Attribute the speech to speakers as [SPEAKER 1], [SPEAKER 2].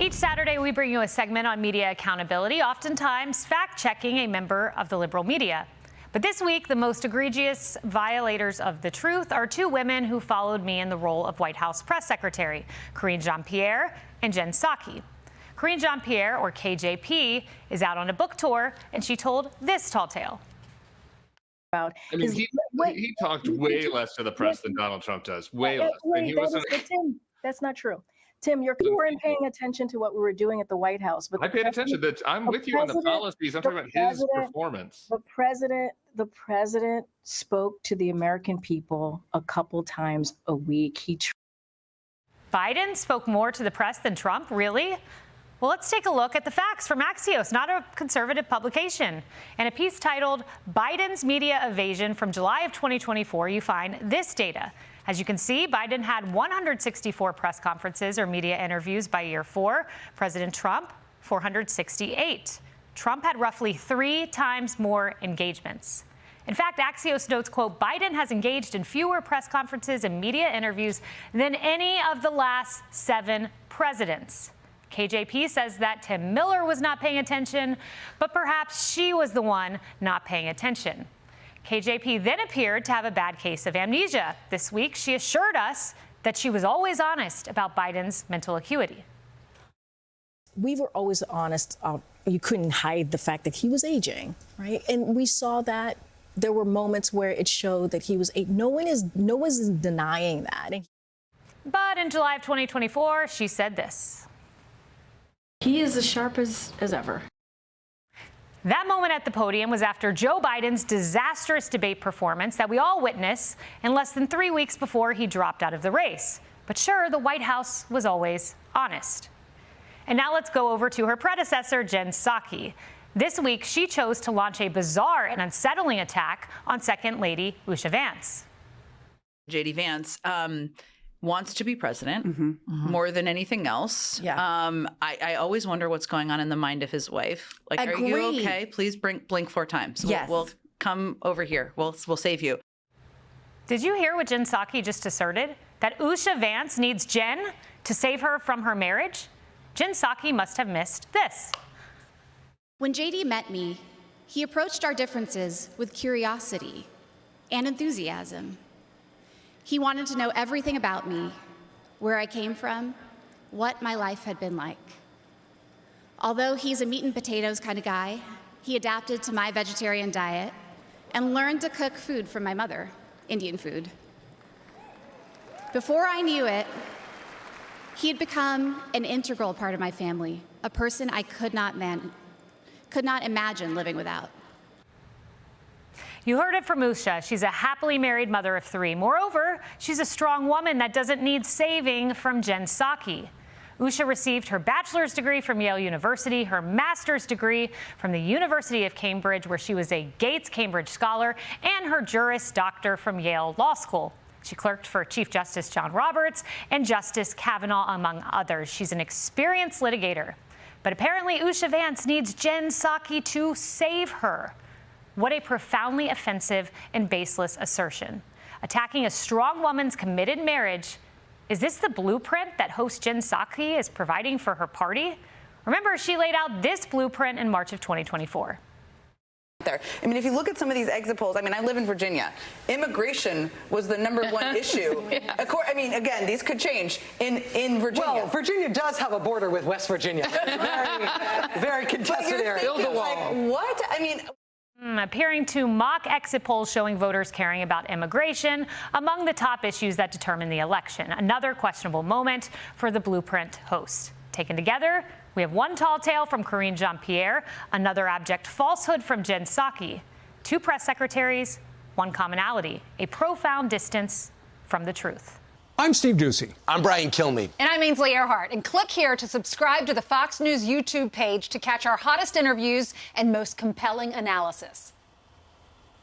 [SPEAKER 1] Each Saturday, we bring you a segment on media accountability, oftentimes fact-checking a member of the liberal media. But this week, the most egregious violators of the truth are two women who followed me in the role of White House press secretary, Karine Jean-Pierre and Jen Psaki. Karine Jean-Pierre, or KJP, is out on a book tour, and she told this tall tale.
[SPEAKER 2] I mean, he talked way less to the press than Donald Trump does. Way less.
[SPEAKER 3] Tim, that's not true. Tim, you weren't paying attention to what we were doing at the White House. But
[SPEAKER 2] I paid attention. I'm with you on the policies. I'm talking about his performance.
[SPEAKER 3] The president spoke to the American people a couple times a week.
[SPEAKER 1] Biden spoke more to the press than Trump? Really? Well, let's take a look at the facts from Axios, not a conservative publication. In a piece titled Biden's Media Evasion from July of 2024, you find this data. As you can see, Biden had 164 press conferences or media interviews by year 4. President Trump, 468. Trump had roughly 3 times more engagements. In fact, Axios notes, quote, Biden has engaged in fewer press conferences and media interviews than any of the last 7 presidents. KJP says that Tim Miller was not paying attention, but perhaps she was the one not paying attention. KJP then appeared to have a bad case of amnesia. This week, she assured us that she was always honest about Biden's mental acuity.
[SPEAKER 4] We were always honest. You couldn't hide the fact that he was aging, right? And we saw that there were moments where it showed that he was no one is denying that.
[SPEAKER 1] But in July of 2024, she said this.
[SPEAKER 3] He is as sharp as ever.
[SPEAKER 1] That moment at the podium was after Joe Biden's disastrous debate performance that we all witnessed in less than 3 weeks before he dropped out of the race. But sure, the White House was always honest. And now let's go over to her predecessor, Jen Psaki. This week, she chose to launch a bizarre and unsettling attack on Second Lady Usha Vance.
[SPEAKER 5] J.D. Vance wants to be president more than anything else.
[SPEAKER 4] Yeah.
[SPEAKER 5] I always wonder what's going on in the mind of his wife. Like, are you okay? Please blink 4 times.
[SPEAKER 4] Yes.
[SPEAKER 5] We'll come over here. We'll save you.
[SPEAKER 1] Did you hear what Jen Psaki just asserted? That Usha Vance needs Jen to save her from her marriage? Jen Psaki must have missed this.
[SPEAKER 6] When JD met me, he approached our differences with curiosity and enthusiasm. He wanted to know everything about me, where I came from, what my life had been like. Although he's a meat and potatoes kind of guy, he adapted to my vegetarian diet and learned to cook food from my mother, Indian food. Before I knew it, he had become an integral part of my family, a person I could not imagine living without.
[SPEAKER 1] You heard it from Usha. She's a happily married mother of 3. Moreover, she's a strong woman that doesn't need saving from Jen Psaki. Usha received her bachelor's degree from Yale University, her master's degree from the University of Cambridge, where she was a Gates Cambridge Scholar, and her Juris Doctor from Yale Law School. She clerked for Chief Justice John Roberts and Justice Kavanaugh, among others. She's an experienced litigator. But apparently, Usha Vance needs Jen Psaki to save her. What a profoundly offensive and baseless assertion. Attacking a strong woman's committed marriage. Is this the blueprint that host Jen Psaki is providing for her party? Remember, she laid out this blueprint in March of 2024.
[SPEAKER 7] I mean, if you look at some of these exit polls, I mean, I live in Virginia. Immigration was the #1 issue.
[SPEAKER 5] Yeah.
[SPEAKER 7] I mean, again, these could change in Virginia.
[SPEAKER 8] Well, Virginia does have a border with West Virginia. Very contested area.
[SPEAKER 7] Build the wall. Like, what? I mean...
[SPEAKER 1] Appearing to mock exit polls showing voters caring about immigration among the top issues that determine the election. Another questionable moment for the Blueprint host. Taken together, we have one tall tale from Karine Jean-Pierre, another abject falsehood from Jen Psaki, 2 press secretaries, one commonality, a profound distance from the truth.
[SPEAKER 9] I'm Steve Doocy. I'm Brian Kilmeade.
[SPEAKER 10] And I'm Ainsley Earhart. And click here to subscribe to the Fox News YouTube page to catch our hottest interviews and most compelling analysis.